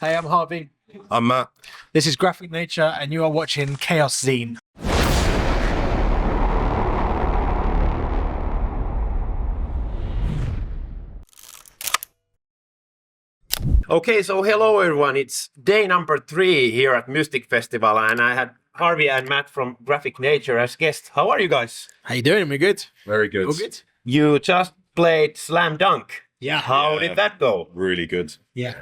Hey, I'm Harvey. I'm Matt. This is Graphic Nature, and you are watching Chaoszine. Okay, so hello everyone. It's day number 3 here at Mystic Festival, and I had Harvey and Matt from Graphic Nature as guests. How are you guys? How you doing? We good? Very good. All good? You just played Slam Dunk. Yeah. How did that go? Really good. Yeah.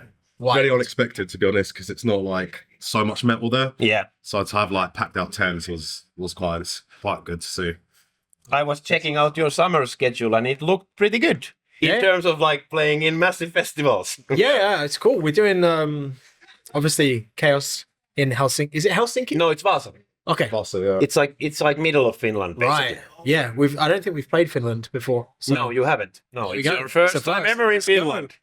Very unexpected, to be honest, because it's not like so much metal there. Yeah. So to have like packed out tents was quite good to see. I was checking out your summer schedule and it looked pretty good in terms of like playing in massive festivals. Yeah, it's cool. We're doing obviously Chaos in Helsinki. Is it Helsinki? No, it's Vasa. Okay. Also, yeah. It's like middle of Finland, basically. Right. Yeah, I don't think we've played Finland before. So. No, you haven't. No, we it's go. your first It's a time first. ever in Let's go. Finland.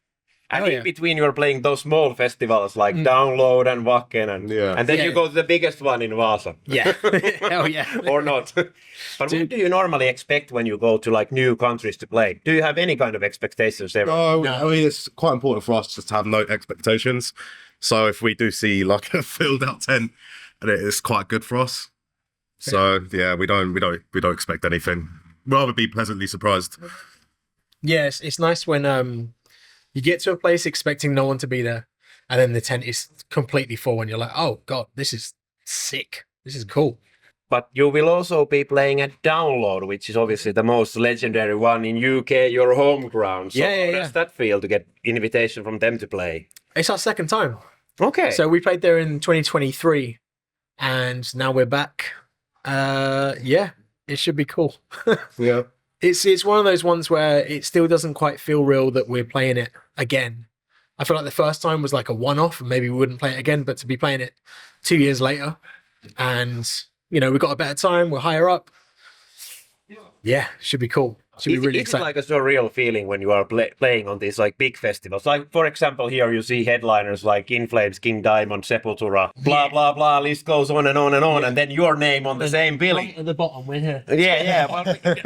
And Oh, in yeah. between you're playing those small festivals like Download and Wacken and then you go to the biggest one in Vasa. Yeah. Hell yeah. Or not. But what do you normally expect when you go to like new countries to play? Do you have any kind of expectations there? No, I mean, it's quite important for us just to have no expectations. So if we do see like a filled out tent, and it's quite good for us. So yeah, we don't expect anything. Rather be pleasantly surprised. Yes, it's nice when you get to a place expecting no one to be there, and then the tent is completely full, and you're like, "Oh God, this is sick. This is cool." But you will also be playing at Download, which is obviously the most legendary one in UK, your home ground. So Yeah. how does that feel to get invitation from them to play? It's our second time. Okay. So we played there in 2023, and now we're back. Yeah, it should be cool. Yeah. It's one of those ones where it still doesn't quite feel real that we're playing it again. I feel like the first time was like a one-off, and maybe we wouldn't play it again. But to be playing it 2 years later, and we got a better time, we're higher up. Yeah, should be cool. Should be really It's exciting. like a surreal feeling when you are playing on these like big festivals. Like for example, here you see headliners like In Flames, King Diamond, Sepultura, blah blah blah. List goes on and on and on, and then your name on the same billing. At the bottom, we're here. Yeah. Well, it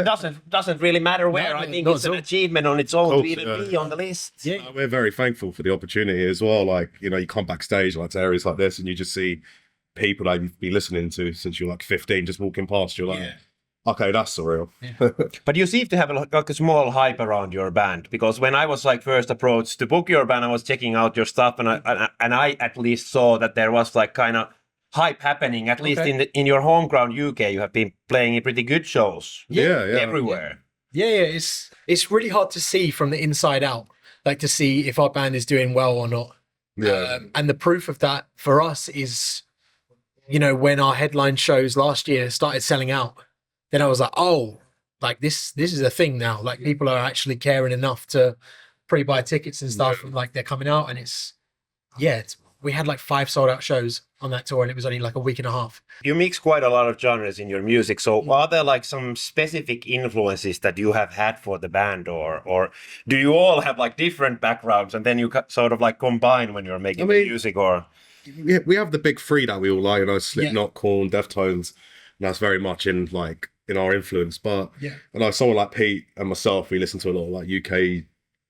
doesn't really matter where. I think not it's at an all. achievement on its own Course, to even yeah. be on the list. Yeah. We're very thankful for the opportunity as well. Like, you come backstage like to areas like this and you just see people that you've been listening to since you're like 15 just walking past. You're like, okay, that's surreal. But you seem to have like a small hype around your band, because when I was like first approached to book your band, I was checking out your stuff, and I at least saw that there was like kind of hype happening. At least in your home ground UK, you have been playing in pretty good shows. Yeah. Everywhere. Yeah. It's really hard to see from the inside out, like to see if our band is doing well or not. Yeah. And the proof of that for us is, when our headline shows last year started selling out, then I was like, oh, like this is a thing now. Like people are actually caring enough to pre-buy tickets and stuff. And like they're coming out, and we had like 5 sold out shows on that tour, and it was only like a week and a half. You mix quite a lot of genres in your music. So are there like some specific influences that you have had for the band, or do you all have like different backgrounds and then you sort of like combine when you're making the music? Or We have the big 3 that we all like, Slipknot, Korn, Deftones. And that's very much in our influence. But someone like Pete and myself, we listen to a lot of like UK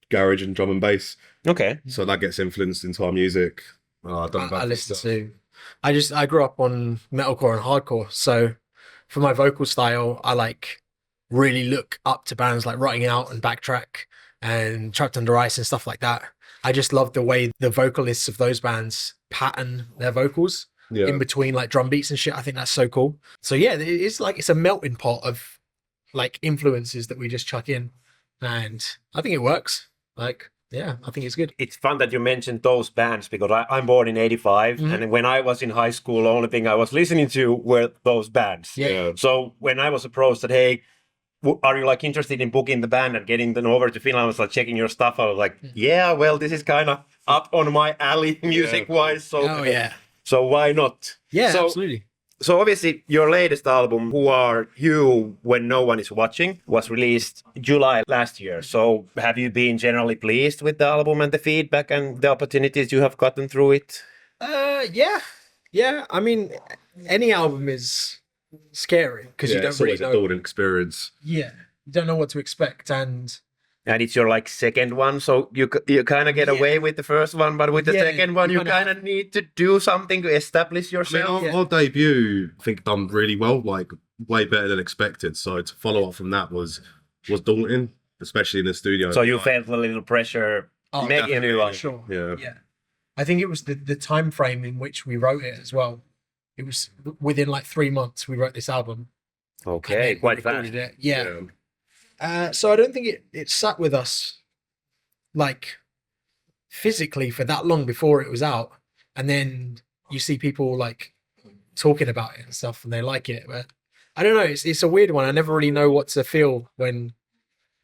garage and drum and bass. okay. So that gets influenced into our music. I listen to. I grew up on metalcore and hardcore, so for my vocal style, I like really look up to bands like Rotting Out and Backtrack and Trapped Under Ice and stuff like that. I just love the way the vocalists of those bands pattern their vocals in between like drum beats and shit. I think that's so cool. So yeah, it's a melting pot of like influences that we just chuck in, and I think it works. Like, yeah, I think it's good. It's fun that you mentioned those bands, because I'm born in 85, and when I was in high school, the only thing I was listening to were those bands. Yeah. So when I was approached that, hey, are you like interested in booking the band and getting them over to Finland? I was like checking your stuff. I was like, yeah, well, this is kind of up on my alley music wise. So, Oh yeah. so why not? Yeah, So- absolutely. So obviously your latest album, Who Are You When No One Is Watching, was released July last year. So have you been generally pleased with the album and the feedback and the opportunities you have gotten through it? Yeah. I mean, any album is scary because you don't it's really always a know. daunting experience. Yeah, you don't know what to expect, and And it's your like second one, so you kind of get away with the first one, but with the second one, you kind of need to do something to establish yourself. Our debut, I think, done really well, like way better than expected. So to follow up from that was daunting, especially in the studio. So you felt a little pressure making a new one. Sure. Yeah. I think it was the time frame in which we wrote it as well. It was within like 3 months we wrote this album. Okay, quite fast. It. Yeah. So I don't think it sat with us like physically for that long before it was out. And then you see people like talking about it and stuff and they like it. But I don't know, it's a weird one. I never really know what to feel when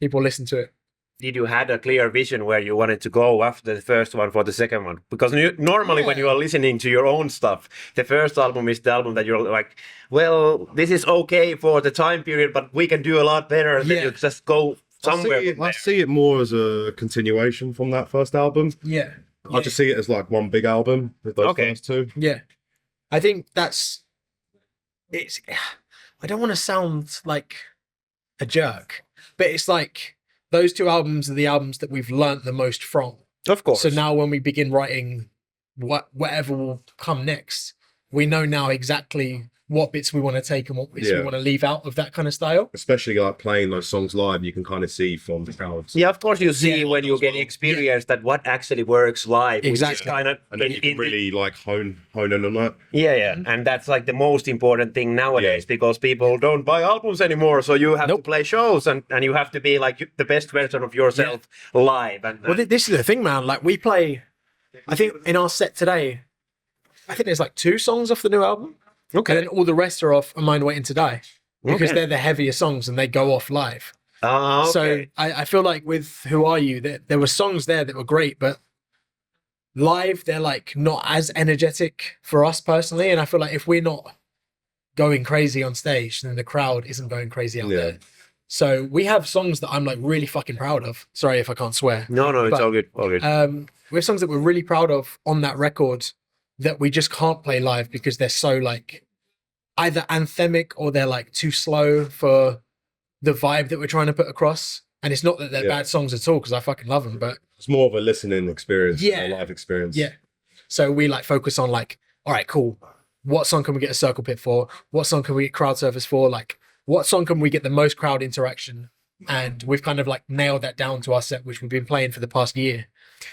people listen to it. Did you had a clear vision where you wanted to go after the first one for the second one? Because normally when you are listening to your own stuff, the first album is the album that you're like, well, this is okay for the time period, but we can do a lot better. And then you just go somewhere. I see it more as a continuation from that first album. Yeah. I just see it as like one big album with those first two. Yeah. I think I don't want to sound like a jerk, but it's like, those two albums are the albums that we've learnt the most from. Of course. So now when we begin writing whatever will come next, we know now exactly what bits we want to take and what bits we want to leave out of that kind of style. Especially like playing those songs live, you can kind of see from the crowds. Yeah, of course you see when you get experience that what actually works live. Exactly. Kind of, and then you can really like hone in on that. Yeah. And that's like the most important thing nowadays because people don't buy albums anymore. So you have to play shows and you have to be like the best version of yourself live. And well, this is the thing, man. Like we play, I think in our set today, I think there's like 2 songs off the new album. Okay. And then all the rest are off A Mind Waiting to Die because they're the heavier songs and they go off live. Okay. So I feel like with Who Are You, there were songs there that were great, but live, they're like not as energetic for us personally. And I feel like if we're not going crazy on stage, then the crowd isn't going crazy out there. So we have songs that I'm like really fucking proud of. Sorry if I can't swear. No, it's all good. All good. We have songs that we're really proud of on that record that we just can't play live because they're so like either anthemic or they're like too slow for the vibe that we're trying to put across. And it's not that they're bad songs at all because I fucking love them, but it's more of a listening experience, a live experience. Yeah. So we like focus on like, all right, cool. What song can we get a circle pit for? What song can we get crowd service for? Like, what song can we get the most crowd interaction? And we've kind of like nailed that down to our set, which we've been playing for the past year.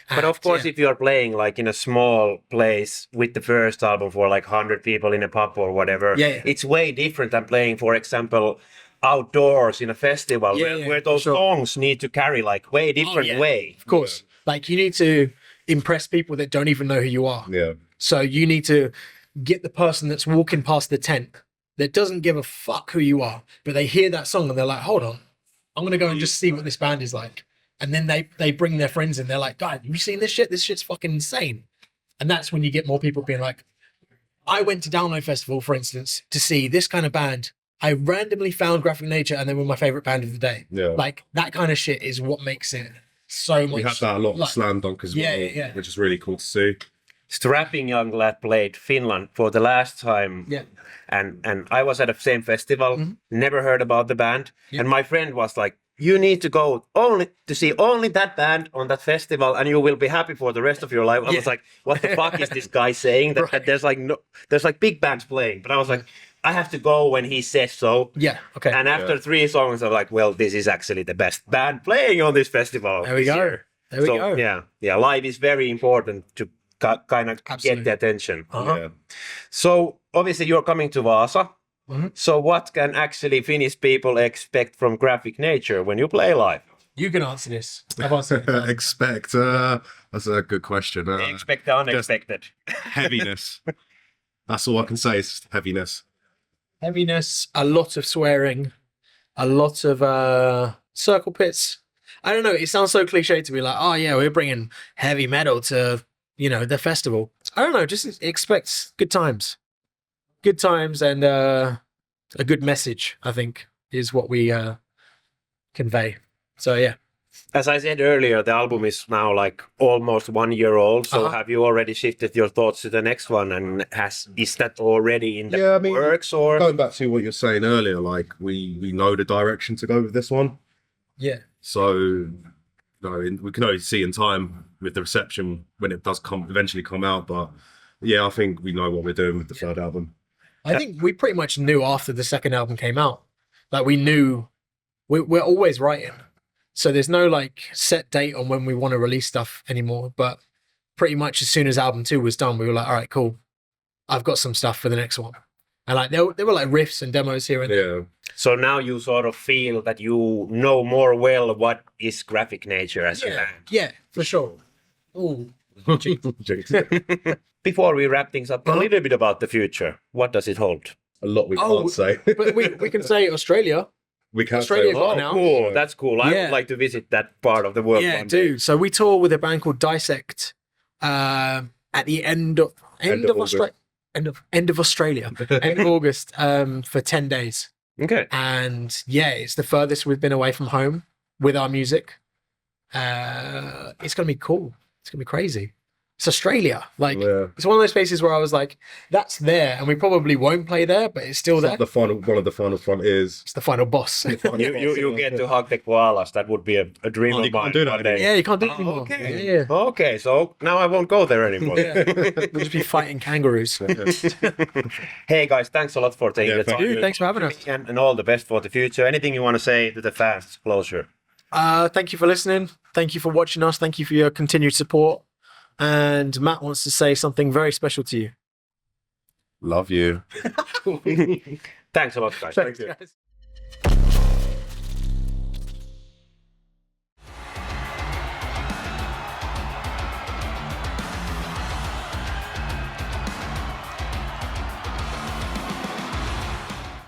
But of course, if you are playing like in a small place with the first album for like 100 people in a pub or whatever, it's way different than playing, for example, outdoors in a festival where those songs need to carry like way different way. Of course. Like you need to impress people that don't even know who you are. Yeah. So you need to get the person that's walking past the tent that doesn't give a fuck who you are, but they hear that song and they're like, hold on, I'm going to go and just see what this band is like. And then they bring their friends in. They're like, God, have you seen this shit? This shit's fucking insane. And that's when you get more people being like, I went to Download Festival, for instance, to see this kind of band. I randomly found Graphic Nature and they were my favorite band of the day. Yeah. Like that kind of shit is what makes it so much. We had that a lot like, Slam Dunk as well, which is really cool to see. Strapping young lad played Finland for the last time. Yeah. And I was at the same festival, never heard about the band. Yeah. And my friend was like, you need to go to see only that band on that festival and you will be happy for the rest of your life. I was like, what the fuck is this guy saying? That there's like big bands playing. But I was like, I have to go when he says so. Yeah, okay. And after 3 songs, I'm like, well, this is actually the best band playing on this festival. There we go. There we go. Yeah, live is very important to kind of get the attention. Uh-huh. So obviously you're coming to Vaasa. So what can actually Finnish people expect from Graphic Nature when you play live? You can answer this. I've answered it. Expect, that's a good question. Expect the unexpected. Heaviness. That's all I can say is heaviness. Heaviness, a lot of swearing, a lot of circle pits. I don't know, it sounds so cliche to be like, oh yeah, we're bringing heavy metal to, the festival. I don't know, just expect good times. Good times and a good message, I think, is what we convey. So yeah. As I said earlier, the album is now like almost 1 year old. So have you already shifted your thoughts to the next one? And is that already in the works? Or going back to what you were saying earlier, like we know the direction to go with this one. Yeah. So we can only see in time with the reception when it does eventually come out. But yeah, I think we know what we're doing with the third album. I think we pretty much knew after the second album came out. Like we knew we're always writing. So there's no like set date on when we want to release stuff anymore. But pretty much as soon as album 2 was done, we were like, all right, cool. I've got some stuff for the next one. And like there were like riffs and demos here and there. Yeah. So now you sort of feel that you know more well what is graphic nature as a band. Yeah, for sure. Ooh. Before we wrap things up, a little bit about the future. What does it hold? A lot we can't say. But we can say Australia. We can't Australia say. got Oh, now. cool. That's cool. I Yeah. would like to visit that part of the world. Yeah, one day. dude. So we tour with a band called Dissect at the end of Australia. End of Australia. End of August for 10 days. Okay. And yeah, it's the furthest we've been away from home with our music. It's gonna be cool. It's gonna be crazy. It's Australia. Like it's one of those places where I was like, that's there, and we probably won't play there, but it's still there. One of the final frontiers. It's the final boss. You get to hug the koalas. That would be a dream Oh, of you mine can't do that one day. Yeah, you can't do it anymore. Okay. Yeah. Okay, so now I won't go there anymore. We'll just be fighting kangaroos. Hey guys, thanks a lot for taking the time. Dude, thanks for having us. And all the best for the future. Anything you want to say to the fans? Closure. Thank you for listening. Thank you for watching us. Thank you for your continued support. And Matt wants to say something very special to you. Love you. Thanks a lot, guys. Thanks, guys.